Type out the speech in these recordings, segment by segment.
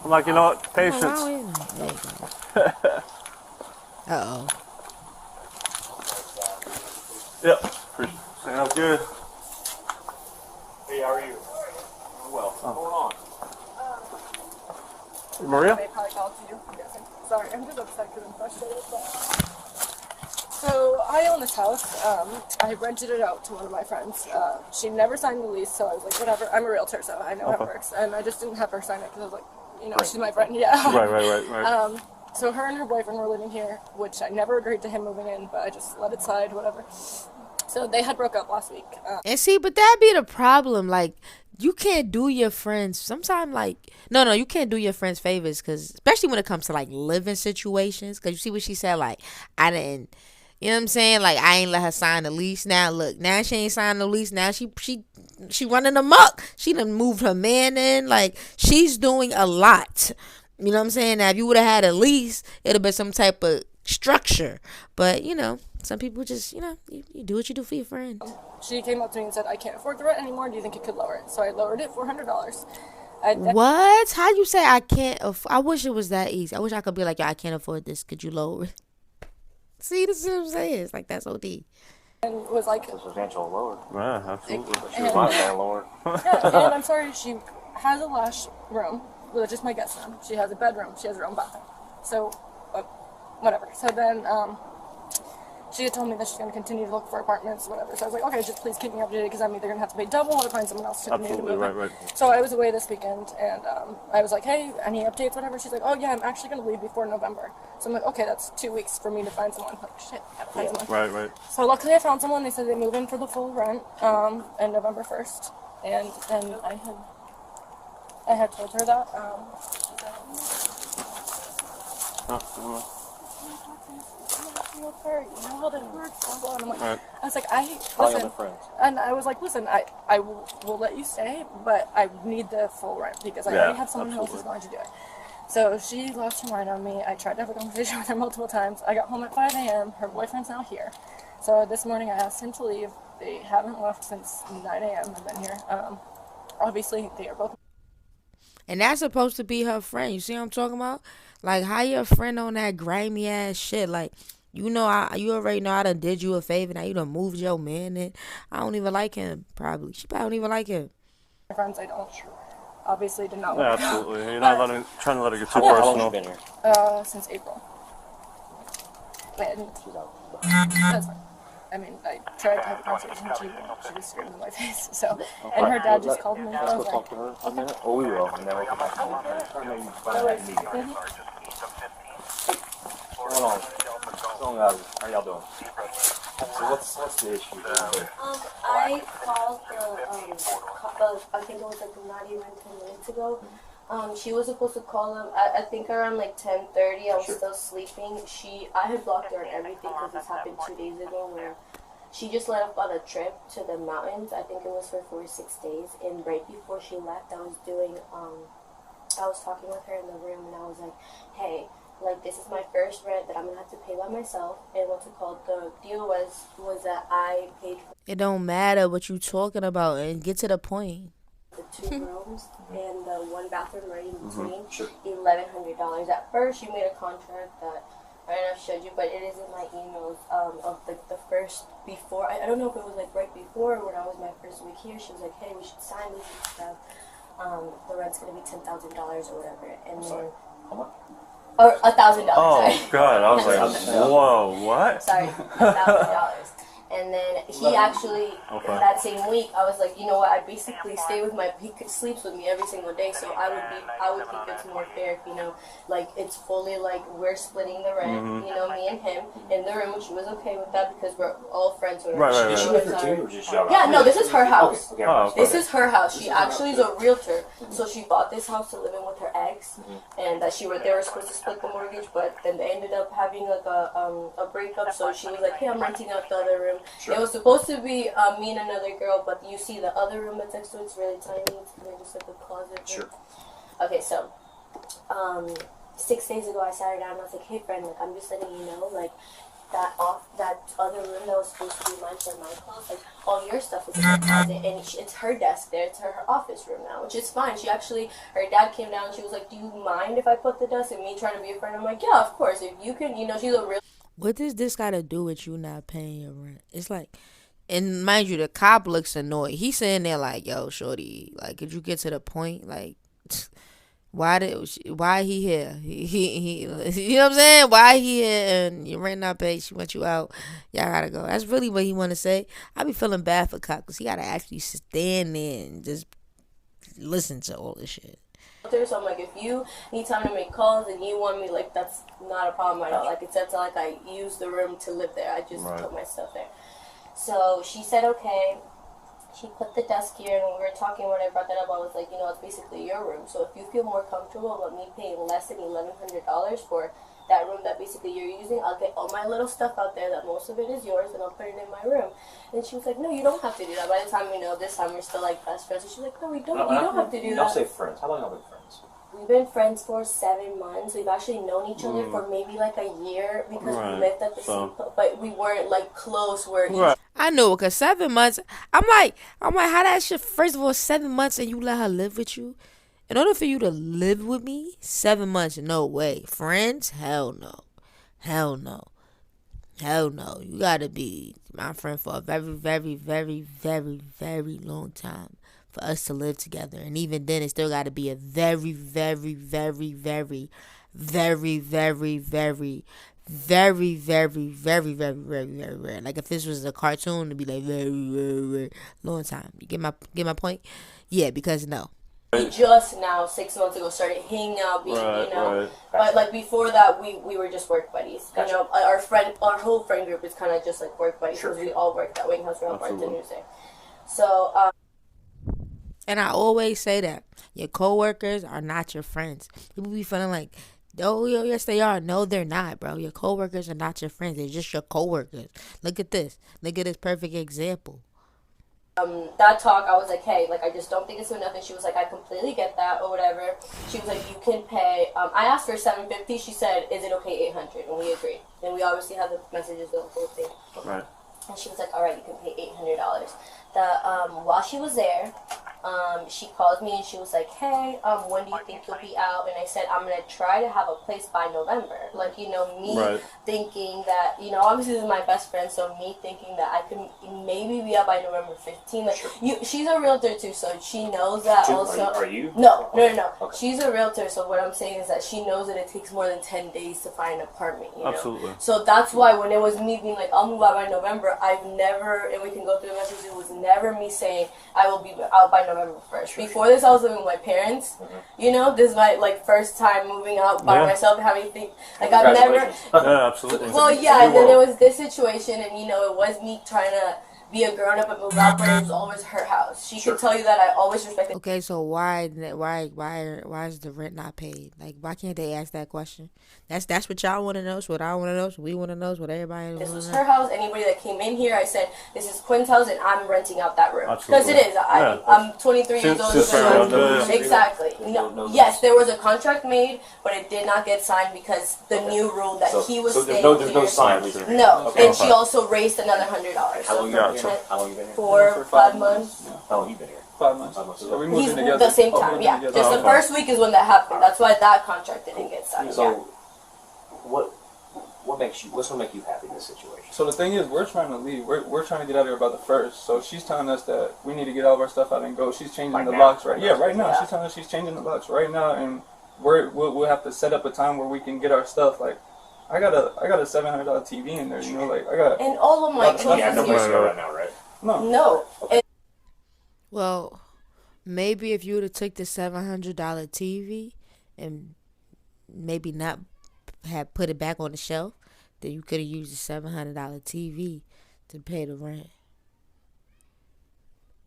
I'm like, you know what? Come on, Patience. there you go. Uh-oh. Yep. Sounds good. Hey, how are you? Well, what's going on? Maria? They probably called you, I'm guessing. Sorry, I'm just upset because I'm frustrated. But... So, I own this house. I rented it out to one of my friends. She never signed the lease, so I was like, whatever. I'm a realtor, so I know how it works. And I just didn't have her sign it because I was like, you know, she's my friend. Yeah. Right. So her and her boyfriend were living here, which I never agreed to him moving in, but I just let it slide, whatever. So they had broke up last week. And see, but that be the problem. Like, you can't do your friends sometimes. Like, no, you can't do your friends favors, because especially when it comes to like living situations. Because you see what she said. Like, I didn't. You know what I'm saying? Like, I ain't let her sign the lease. Now look, now she ain't signed the lease. Now she running amok. She done moved her man in. Like, she's doing a lot. You know what I'm saying? Now, if you would have had a lease, it'd have been some type of structure. But, you know, some people just, you know, you do what you do for your friend. She came up to me and said, I can't afford the rent anymore. Do you think you could lower it? So I lowered it $400. What? How you say I can't I wish it was that easy. I wish I could be like, yo, I can't afford this. Could you lower it? See, this is what I'm saying. It's like, that's OD. And was like... It's a substantial lower. Yeah, absolutely. She was a lot of that lower. Yeah, and I'm sorry, she has a lash room, which is my guest room. She has a bedroom. She has her own bathroom. So, whatever. So then, she had told me that she's going to continue to look for apartments, whatever. So I was like, okay, just please keep me updated, because I'm either going to have to pay double or find someone else to move. Absolutely, right. So I was away this weekend, and I was like, hey, any updates, whatever? She's like, oh, yeah, I'm actually going to leave before November. So I'm like, okay, that's 2 weeks for me to find someone. Like, shit, I gotta find someone. Right. So luckily I found someone. They said they move in for the full rent on November 1st. And then I had told her that. You know how that works. Blah, blah. And I'm like, Right. I was like, Calling other friends. and I was like, listen, I will let you stay, but I need the full rent because I already have someone else who's going to do it. So she lost her mind on me. I tried to have a conversation with her multiple times. I got home at 5 a.m. Her boyfriend's now here. So this morning I asked him to leave. They haven't left since 9 a.m. I've been here. Obviously, they are both. And that's supposed to be her friend. You see what I'm talking about? Like, how your friend on that grimy ass shit? Like, you know, you already know I done did you a favor. Now you done moved your man in. I don't even like him, probably. She probably don't even like him. My friends, I don't. Obviously, did not Yeah, let it go. absolutely. You're not trying to let it get too How long have personal. you been here? Since April. And that's fine. I mean, I tried to have a conversation with you. She was screaming in my face. So, and her dad just called me. And I Let's was go talk to her for a minute. Oh, we will. And then we'll come back to her. What's going on? What's going on? How y'all doing? So what's the issue? I called I think it was like not even 10 minutes ago. She was supposed to call him, I think around like 10:30. I was still sleeping. I had blocked her and everything because this happened 2 days ago where she just let off on a trip to the mountains. I think it was for 4 or 6 days. And right before she left, I was talking with her in the room and I was like, hey, like, this is my first rent that I'm gonna have to pay by myself. And what's it called? The deal was that I paid for It don't matter what you talking about, and get to the point. the 2 rooms and the 1 bathroom right in between. $1,100. At first, she made a contract that I don't know if I showed you, but it is in my emails of the first before. I don't know if it was like right before or when I was my first week here. She was like, hey, we should sign this and stuff. The rent's gonna be $10,000 or whatever, and then. How much? Or $1,000. Oh, sorry. God. I was like, whoa, what? Sorry, $1,000. And then he actually, in that same week, I was like, you know what? I basically stay with he sleeps with me every single day, so I would think it's more fair if, you know, like it's fully like we're splitting the rent, you know, me and him in the room. She was okay with that because we're all friends. Right. Did she live here too, or just shout out? Yeah, no, this is her house. Okay. Oh, okay. This is her house. She actually is a realtor, so she bought this house to live in with her ex, and that they were supposed to split the mortgage, but then they ended up having like a breakup. So she was like, hey, I'm renting out the other room. Sure. It was supposed to be me and another girl, but you see the other room that's next to it's really tiny. It's kind of just like a closet. Sure. Okay, so 6 days ago I sat her down and I was like, hey friend, like I'm just letting you know, like that other room that was supposed to be mine for my clothes, like all your stuff is in the closet, and it's her desk there. It's her office room now, which is fine. She actually, her dad came down and she was like, "Do you mind if I put the desk?" And me trying to be a friend, I'm like, "Yeah, of course. If you can, you know, she's a real." What does this got to do with you not paying your rent? It's like, and mind you, the cop looks annoyed. He's sitting there like, "Yo, shorty, like, could you get to the point? Like, why he here? He you know what I'm saying? Why he here and your rent not paid? She want you out. Y'all gotta go." That's really what he want to say. I be feeling bad for cop because he gotta actually stand there and just listen to all this shit. So I'm like, if you need time to make calls and you want me, like, that's not a problem at all. Like, it's not like I use the room to live there. I just put my stuff there. So she said, okay. She put the desk here, and when we were talking, when I brought that up, I was like, you know, it's basically your room. So if you feel more comfortable about me paying less than $1,100 for that room that basically you're using, I'll get all my little stuff out there that most of it is yours, and I'll put it in my room. And she was like, no, you don't have to do that. By the time we know this time, we're still like best friends. And she's like, no, we don't. You don't have to do that. Don't say friends. How long have you been friends? We've been friends for 7 months. We've actually known each other for maybe like a year because we lived at the same place, but we weren't like close where I know, because 7 months, I'm like, how that shit, first of all, 7 months and you let her live with you? In order for you to live with me, 7 months, no way. Friends? Hell no. Hell no. Hell no. You gotta be my friend for a very, very, very, very, very long time for us to live together. And even then, it still gotta be a very, very, very, very, very, very, very, very, very, very, very, very rare. Like if this was a cartoon, it'd be like very, very, very long time. You get my point? Yeah, because no. We just now 6 months ago started hanging out, being but like before that we were just work buddies. Gotcha. You know, our whole friend group is kind of just like work buddies because we all work that Wing House Real Parts and Tuesday. So and I always say that your coworkers are not your friends. People be feeling like, oh, yes, they are. No, they're not, bro. Your coworkers are not your friends. They're just your coworkers. Look at this. Look at this perfect example. That talk, I was like, hey, like, I just don't think it's enough. And she was like, I completely get that or whatever. She was like, you can pay. I asked for $750. She said, is it okay $800? And we agreed. And we obviously have the messages, the whole thing. Right. And she was like, all right, you can pay $800. While she was there, she called me and she was like, hey, when do you think you'll be out? And I said, I'm going to try to have a place by November. Like, you know, me thinking that, you know, obviously this is my best friend, so me thinking that I could maybe be out by November 15th. Like, she's a realtor too, so she knows that also. Are you? No. Okay. She's a realtor, so what I'm saying is that she knows that it takes more than 10 days to find an apartment, you know? Absolutely. So that's why when it was me being like, I'll move out by November, I've never, and we can go through the messages, it was never me saying I will be out by November 1st. Sure. Before this, I was living with my parents. You know, this is my like first time moving out by myself and having things like I've never. Yeah, absolutely. Well, yeah, and then there was this situation, and you know, it was me trying to be a grown up and move out, but it was always her house. She could tell you that I always respected. Okay, so why is the rent not paid? Like, why can't they ask that question? That's what y'all want to know. It's what I want to know. It's what we want to know. It's what everybody. This was her house. Anybody that came in here, I said, "This is Quinn's house, and I'm renting out that room because it is." I'm 23 years old. Exactly. No, yes, there was a contract made, but it did not get signed because the new rule that he was staying there's no sign. No, and she also raised another $100. How long you been here? For 5 months. How long you been here? 5 months. So we moved He's in together. the same time, yeah. Just the first week is when that happened. That's why that contract didn't get signed. So, what's gonna make you happy in this situation? So the thing is, we're trying to leave. We're trying to get out of here by the 1st. So she's telling us that we need to get all of our stuff out and go. She's changing the locks right. Yeah, right now. Yeah. She's telling us she's changing the locks right now, and we'll have to set up a time where we can get our stuff. Like, I got a $700 TV in there. You know, like I got. And all of my clothes. You have no place to go right now, right? No. Okay. Well, maybe if you would have took the $700 TV and maybe not have put it back on the shelf, then you could have used the $700 TV to pay the rent.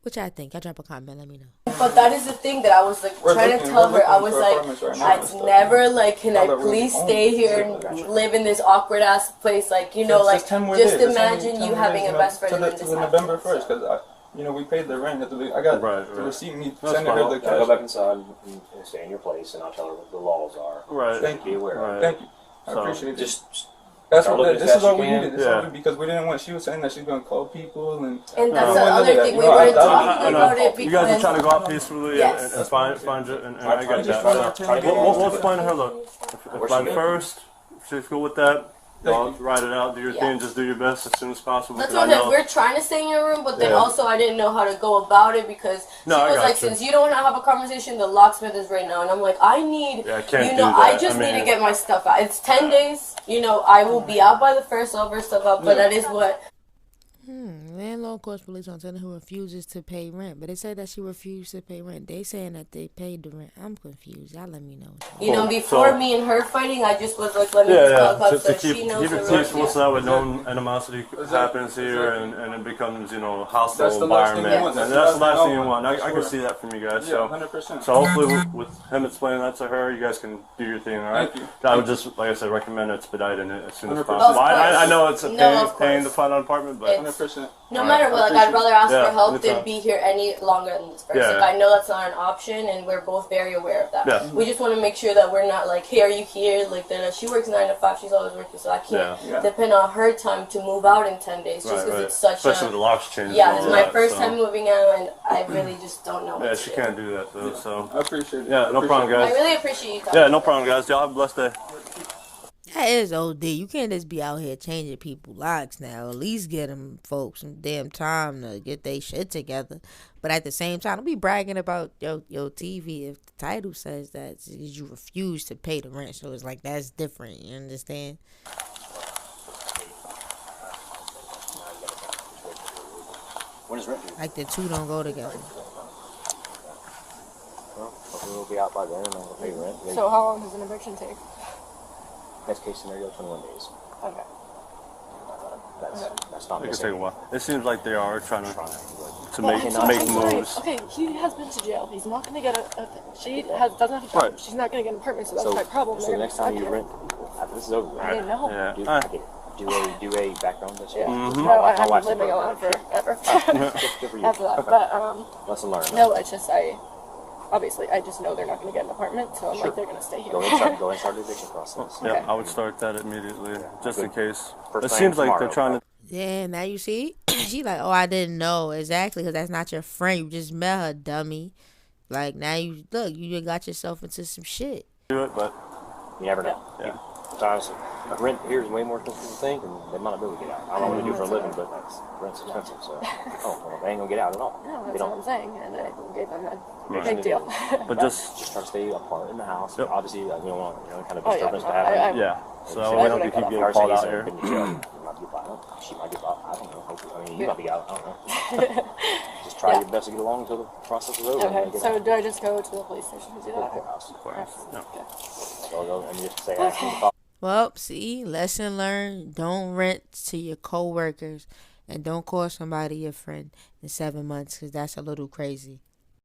Which I think. Y'all drop a comment, let me know. But that is the thing that I was like trying to tell her. I was like, I'd never like, can I please stay here and live in this awkward ass place? Like, you know, like just imagine you having a best friend in this house. November 1st, because you know, we paid the rent. I got the receipt. Me sending her the cash. I'll go back inside and stay in your place, and I'll tell her what the laws are. Right. Thank you. Be aware. Thank you. I appreciate it. Just That's Start what. looking This as is fast all as we you can. needed. This Yeah. all we, because we didn't want. She was saying that she's gonna call people and. And that's No, the I other know that. thing. We No, were I talking know. about it You guys are because trying to go out peacefully Yes. and find you, and I get Just that. try to So, get we'll explain to her, look, if by the first, she's cool with that, I'll write it out, do your Yeah. thing, just do your best as soon as possible. that's 'cause I what know- we're trying to stay in your room, but then Yeah. also I didn't know how to go about it because No, she I was got like, you. since you don't want to have a conversation, the locksmith is right now, and I'm like, I need, Yeah, I can't you do know, that. I just I need to mean- get my stuff out. It's 10 days, you know, I will be out by the first, I'll bring stuff out, but that is what. Landlord calls police on tenant who refuses to pay rent, but they say that she refused to pay rent. They saying that they paid the rent. I'm confused. Y'all let me know. You know, Cool. before So- me and her fighting, I just was like, let me Yeah, just yeah. talk up To so keep she knows it the peaceful rules. so that way no animosity happens here and it becomes, you know, a hostile That's the last thing environment. you want. And that's the last thing you want. I can see that from you guys. Yeah, So 100%. so hopefully with him explaining that to her, you guys can do your thing, all right? Thank you. I would just, like I said, recommend expediting it as soon as 100%. possible. Of I course. know it's a No, pain, of paying to course. find an apartment, but It's- 100%. No matter what, like, I I'd rather ask Yeah, for help than anytime. be here any longer than this person. Yeah. Like, I know that's not an option, and we're both very aware of that. Yeah. We just want to make sure that we're not like, hey, are you here? Like, that she works 9 to 5, she's always working, so I can't Yeah. depend on her time to move out in 10 days just right, because right. it's such Especially with the a. locks changing. Yeah, and it's all my that, first so. time moving out, and I really just don't know what Yeah, to she do. can't do that though. So I appreciate it. yeah, no problem, I guys. really appreciate you. Yeah, no problem, guys. Y'all have a blessed day. That is OD. You can't just be out here changing people locks now. At least get them folks some damn time to get their shit together. But at the same time, don't be bragging about your TV if the title says that you refuse to pay the rent. So it's like that's different. You understand? When is rent due? Like the two don't go together. Well, hopefully we'll be out by then and I'll pay rent. So how long does an eviction take? Best case scenario, 21 days. Okay. That's not It could missing. take a while. It seems like they are trying to Well, make I'm sorry, make I'm sorry. moves. Okay, he has been to jail. He's not gonna get doesn't have a job. Right. She's not gonna get an apartment, so that's So, my problem. so They're the next gonna time be you stuck rent, after this is over, here. I didn't know. Yeah. do, Alright. I get it. Do a background test. Yeah. Mhm. No, I My haven't wife's been living a alone forever. Good for you. After that, but Lesson learned. no, it's just obviously I just know they're not gonna get an apartment, so I'm like they're gonna stay here. Go and start the eviction process. Yeah, Okay. I would start that immediately, just in Good. case. First It thing seems like tomorrow, they're trying to. Yeah, now you see, she like, oh, I didn't know exactly because that's not your friend. You just met her, dummy. Like now you look, you just got yourself into some shit. Do it, but You never know. Yeah. Sometimes rent here is way more expensive than you think, and they might not be able to get out. I don't know what they do for a living, but rent's expensive, so well, they ain't gonna get out at all. No, They that's what don't. I'm saying, and I gave them a Right. big deal. but just Just try to stay apart in the house. Yep. Obviously, you don't want kind of Oh, yeah, disturbance no, to happen. I- yeah. So She we don't would've keep got getting Or called say out he's here. been in jail. He might be violent. She might be violent. I don't know. Hopefully, I mean, you might be violent. I don't know. Just try Yeah. your best to get along until the process is over. and Okay, then get so out. do I just go to the police station to do Go to the that? courthouse. No. Okay. So I'll go and just say, ask me to call. Well, see, lesson learned. Don't rent to your coworkers, and don't call somebody your friend in 7 months because that's a little crazy.